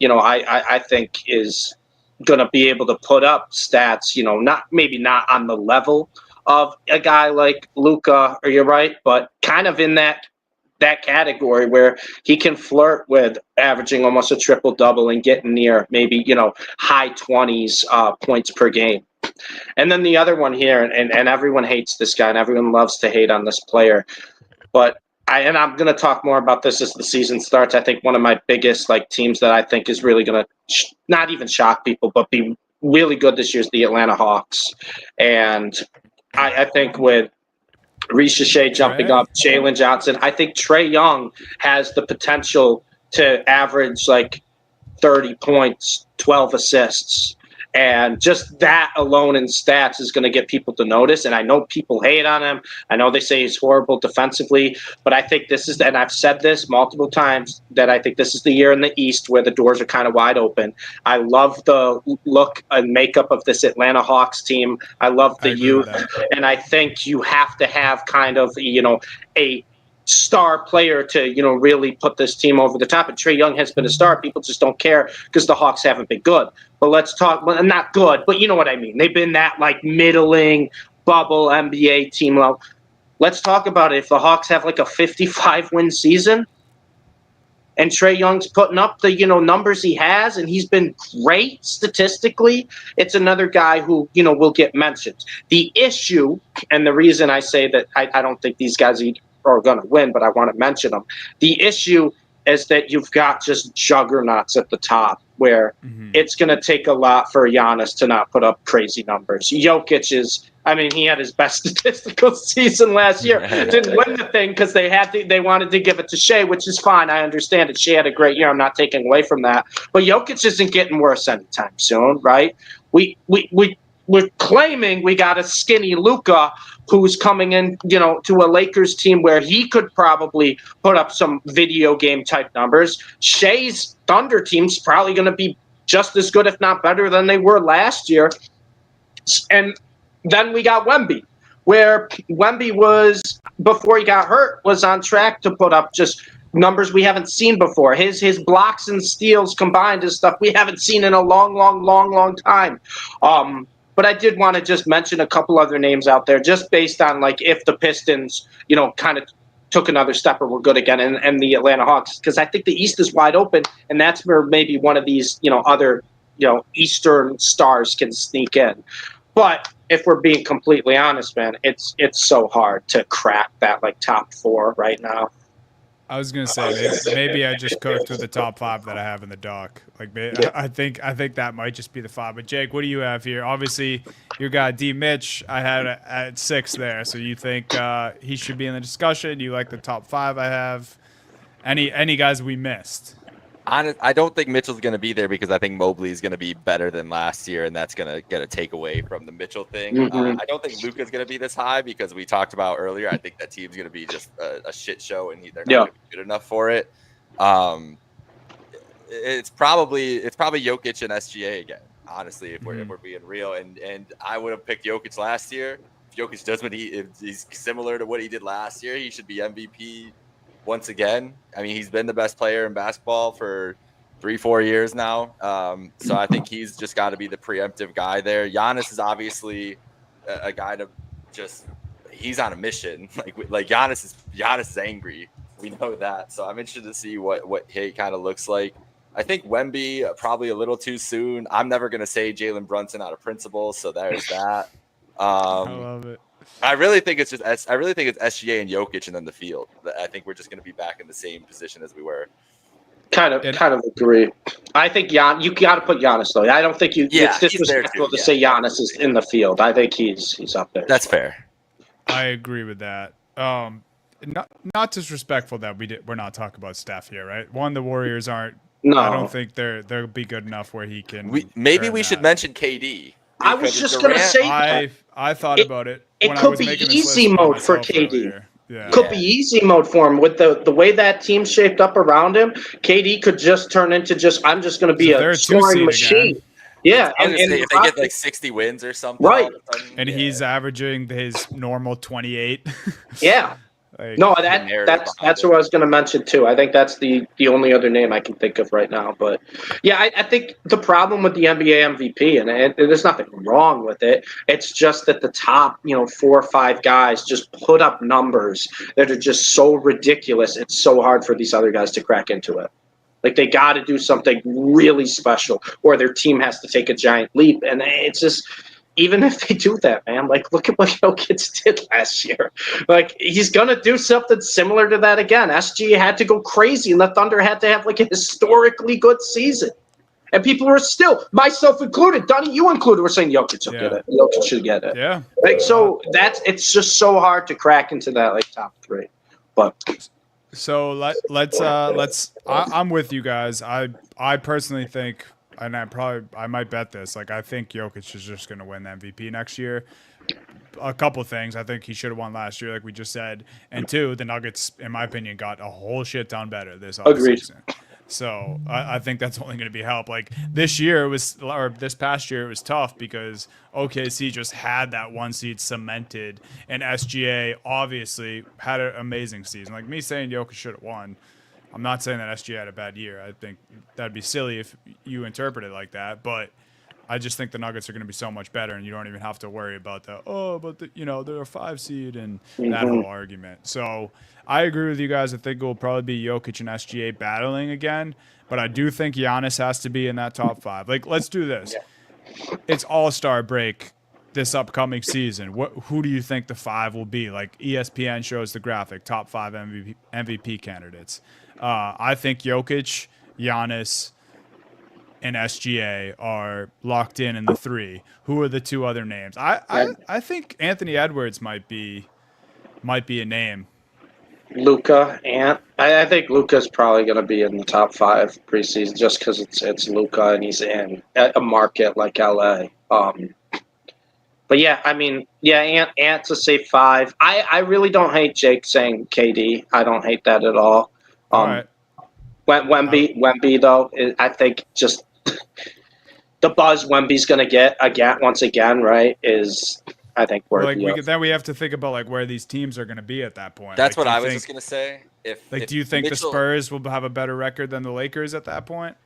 I think is going to be able to put up stats, not on the level of a guy like Luka, or you're right, but kind of in that category where he can flirt with averaging almost a triple-double and getting near maybe, high 20s points per game. And then the other one here, and everyone hates this guy, and everyone loves to hate on this player, but I'm going to talk more about this as the season starts. I think one of my biggest teams that I think is really going to not even shock people, but be really good this year is the Atlanta Hawks. And I think with Risha Shea jumping up, Jalen Johnson, I think Trae Young has the potential to average 30 points, 12 assists. And just that alone in stats is going to get people to notice. And I know people hate on him. I know they say he's horrible defensively. But I think this is, and I've said this multiple times, that I think this is the year in the East where the doors are kind of wide open. I love the look and makeup of this Atlanta Hawks team. I love the youth. And I think you have to have kind of, a star player to, really put this team over the top. And Trae Young has been a star. People just don't care because the Hawks haven't been good. But let's talk, well, not good, but you know what I mean. They've been that middling bubble NBA team level. Let's talk about it. If the Hawks have a 55-win season and Trae Young's putting up the, numbers he has, and he's been great statistically, it's another guy who, will get mentioned. The issue, and the reason I say that I don't think these guys are going to win, but I want to mention them. The issue is that you've got just juggernauts at the top where it's going to take a lot for Giannis to not put up crazy numbers. Jokic he had his best statistical season last year. Didn't win the thing because they wanted to give it to Shea, which is fine. I understand it. Shea had a great year. I'm not taking away from that. But Jokic isn't getting worse anytime soon, right? We're claiming we got a skinny Luka who's coming in, to a Lakers team where he could probably put up some video game type numbers. Shea's Thunder team's probably going to be just as good, if not better, than they were last year. And then we got Wemby, where Wemby was, before he got hurt, was on track to put up just numbers we haven't seen before. His blocks and steals combined is stuff we haven't seen in a long time. But I did want to just mention a couple other names out there, just based on if the Pistons, kind of took another step or were good again, and the Atlanta Hawks, because I think the East is wide open, and that's where maybe one of these, other, Eastern stars can sneak in. But if we're being completely honest, man, it's so hard to crack that top 4 right now. I was gonna say maybe I just cooked with the top 5 that I have in the doc. Like I think that might just be the 5. But Jake, what do you have here? Obviously, your guy D Mitch, I had at 6 there. So you think he should be in the discussion? You like the top 5 I have? Any guys we missed? I don't think Mitchell's going to be there because I think Mobley is going to be better than last year, and that's going to get a takeaway from the Mitchell thing. Mm-hmm. I don't think Luka's going to be this high because we talked about earlier. I think that team's going to be just a shit show, and they're not going to be good enough for it. It's probably Jokic and SGA again. Honestly, if we're being real, and I would have picked Jokic last year. If Jokic does if he's similar to what he did last year, he should be MVP. Once again, I mean, he's been the best player in basketball for 3-4 years now. So I think he's just got to be the preemptive guy there. Giannis is obviously a guy to he's on a mission. Like Giannis is angry. We know that. So I'm interested to see what he kind of looks like. I think Wemby probably a little too soon. I'm never going to say Jalen Brunson out of principle. So there's that. I love it. I really think it's SGA and Jokic and then the field. I think we're just going to be back in the same position as we were. Kind of agree. I think you got to put Giannis though. I don't think it's disrespectful to say Giannis is in the field. I think he's up there. That's fair. I agree with that. Not disrespectful that we're not talking about Steph here, right? The Warriors aren't. No, I don't think they'll be good enough where he can. Maybe we should mention KD. I was just going to say that. I thought about it. It could be easy mode for KD. Earlier. Yeah. Could be easy mode for him with the way that team's shaped up around him. KD could just turn into I'm just going to be a scoring machine. Again. Yeah, and if they get like 60 wins or something, right? And he's averaging his normal 28. Yeah. No, that's what I was going to mention too. I think that's the only other name I can think of right now. But yeah, I think the problem with the NBA MVP, and there's nothing wrong with it. It's just that the top, 4 or 5 guys just put up numbers that are just so ridiculous. It's so hard for these other guys to crack into it. Like they got to do something really special, or their team has to take a giant leap. And it's just. Even if they do that, man, like look at what Jokic did last year. Like he's gonna do something similar to that again. SG had to go crazy, and the Thunder had to have like a historically good season. And people were still, myself included, Dunny, you included, were saying Jokic will get it. Jokic should get it. Yeah. Like so it's just so hard to crack into that like top 3. But so let's I'm with you guys. I personally think. And I might bet this. Like I think Jokic is just going to win the MVP next year. A couple things. I think he should have won last year, like we just said. And 2, the Nuggets, in my opinion, got a whole shit ton better this offseason. So I think that's only going to be help. Like this past year, it was tough because OKC just had that 1 seed cemented, and SGA obviously had an amazing season. Like me saying Jokic should have won. I'm not saying that SGA had a bad year. I think that'd be silly if you interpret it like that. But I just think the Nuggets are going to be so much better, and you don't even have to worry about they're a 5 seed and that whole argument. So I agree with you guys. I think it will probably be Jokic and SGA battling again. But I do think Giannis has to be in that top 5. Like, let's do this. It's All-Star break this upcoming season. Who do you think the 5 will be? Like ESPN shows the graphic, top 5 MVP candidates. I think Jokic, Giannis, and SGA are locked in the 3. Who are the 2 other names? I think Anthony Edwards might be a name. Luka, I think Luka's probably going to be in the top 5 preseason just because it's Luka and he's in a market like LA. But yeah, I mean, Ant's a safe 5. I really don't hate Jake saying KD. I don't hate that at all. Right. Wemby though, I think just the buzz Wemby's going to get once again, right? Is I think then we have to think about like where these teams are going to be at that point. That's what I was just going to say. Do you think the Spurs will have a better record than the Lakers at that point?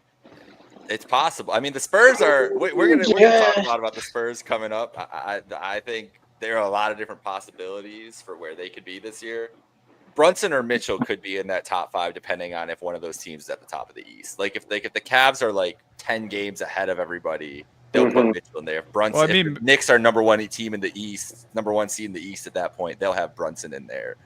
It's possible. I mean, the Spurs are. We're gonna talk a lot about the Spurs coming up. I think there are a lot of different possibilities for where they could be this year. Brunson or Mitchell could be in that top 5, depending on if one of those teams is at the top of the East. Like if the Cavs are like 10 games ahead of everybody, they'll put Mitchell in there. If Brunson, if the Knicks are number 1 team in the East, number 1 seed in the East at that point, they'll have Brunson in there,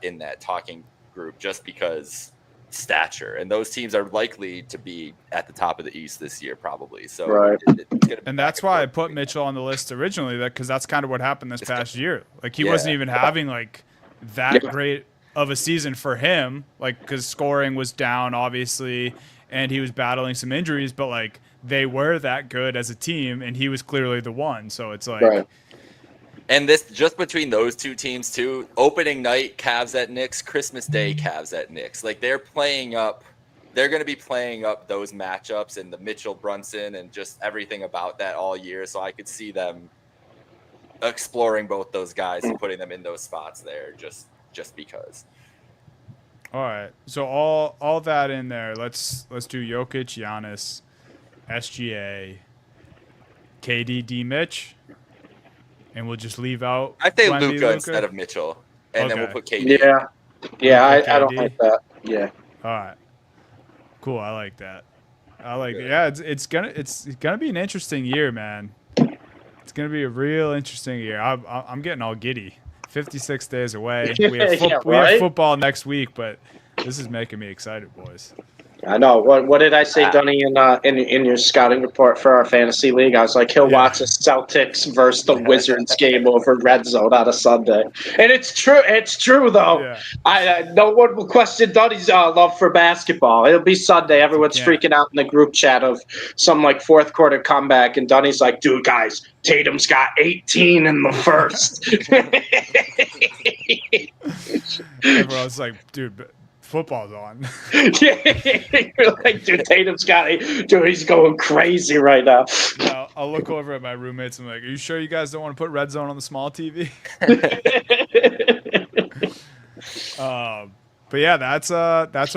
in that talking group just because stature, and those teams are likely to be at the top of the East this year probably. So right. And that's why I put Mitchell on the list originally, because that's kind of what happened this past year. Like he wasn't even having like that great of a season for him, like because scoring was down obviously, and he was battling some injuries, but like they were that good as a team, and he was clearly the one. So it's like. Right. And this just between those two teams too. Opening night, Cavs at Knicks. Christmas Day, Cavs at Knicks. Like they're playing up. They're going to be playing up those matchups and the Mitchell Brunson and just everything about that all year. So I could see them exploring both those guys and putting them in those spots there just because. All right. So all that in there. Let's do Jokic, Giannis, SGA, KD, D, Mitch. And we'll just leave out. I say Luka instead of Mitchell, and then we'll put KD. Yeah, I don't like that. Yeah. All right. Cool. I like that. Yeah. It's gonna be an interesting year, man. It's gonna be a real interesting year. I'm getting all giddy. 56 days away. We have football next week, but this is making me excited, boys. I know. What did I say, Dunny, in your scouting report for our fantasy league? I was like, he'll watch a Celtics versus the Wizards game over Red Zone on a Sunday, and it's true. It's true though. Yeah. No one will question Dunny's love for basketball. It'll be Sunday. Everyone's freaking out in the group chat of some like fourth quarter comeback, and Dunny's like, "Dude, guys, Tatum's got 18 in the first." Everyone's like, "Dude, football's on." You're like, dude, Tatum's got it. Dude, he's going crazy right now. Yeah, I'll look over at my roommates and I'm like, "Are you sure you guys don't want to put Red Zone on the small TV?" But yeah, that's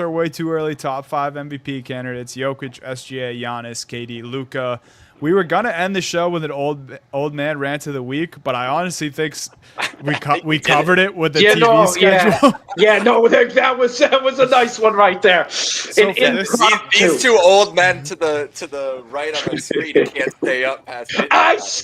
our way too early top 5 MVP candidates: Jokic, SGA, Giannis, KD, Luka. We were gonna end the show with an old man rant of the week, but I honestly think we covered it with the TV schedule. That was a nice one right there. So these two old men to the right on the screen can't stay up past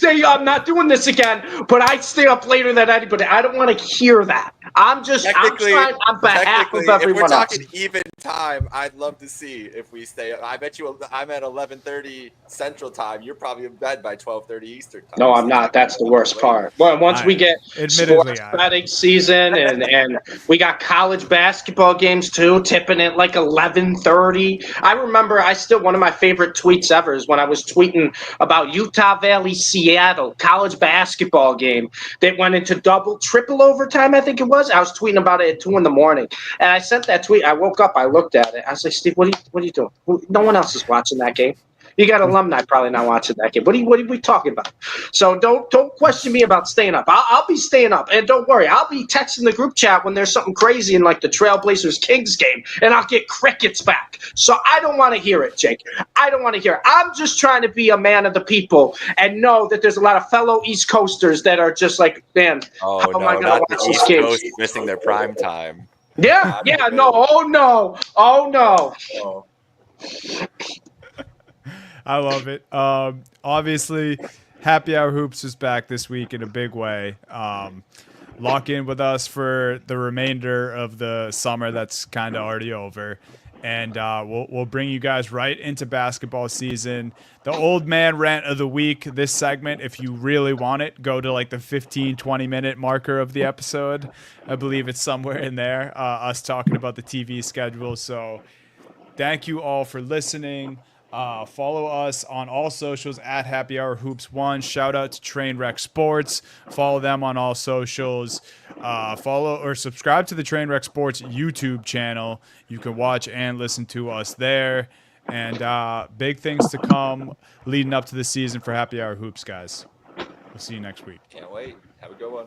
midnight. I'm not doing this again, but I stay up later than anybody. I don't want to hear that. I'm trying on behalf of everyone else. If we're talking even time, I'd love to see if we stay up. I bet you I'm at 11:30 Central Time. You're probably in bed by 12:30 Eastern Time. No, I'm not. That's the worst part. Well, once we get sports betting season and we got college basketball games too, tipping at like 11:30. I remember one of my favorite tweets ever is when I was tweeting about Utah Valley, Seattle college basketball game that went into triple overtime, I think it was. I was tweeting about it at 2 a.m. and I sent that tweet. I woke up, I looked at it. I was like, Steve, what are you doing? No one else is watching that game. You got alumni probably not watching that game. What are we talking about? So don't question me about staying up. I'll be staying up, and don't worry, I'll be texting the group chat when there's something crazy in like the Trailblazers Kings game, and I'll get crickets back. So I don't want to hear it, Jake. I don't want to hear it. I'm just trying to be a man of the people and know that there's a lot of fellow East Coasters that are just like, man, how am I going to watch these games? Missing their prime time. Yeah, no, oh no. I love it. Obviously, Happy Hour Hoops is back this week in a big way. Lock in with us for the remainder of the summer that's kind of already over. And we'll bring you guys right into basketball season. The old man rant of the week, this segment, if you really want it, go to like the 15, 20-minute marker of the episode. I believe it's somewhere in there, us talking about the TV schedule. So thank you all for listening. Follow us on all socials at Happy Hour Hoops 1. Shout out to Trainwreck Sports. Follow them on all socials. Follow or subscribe to the Trainwreck Sports YouTube channel. You can watch and listen to us there. And big things to come leading up to the season for Happy Hour Hoops, guys. We'll see you next week. Can't wait. Have a good one.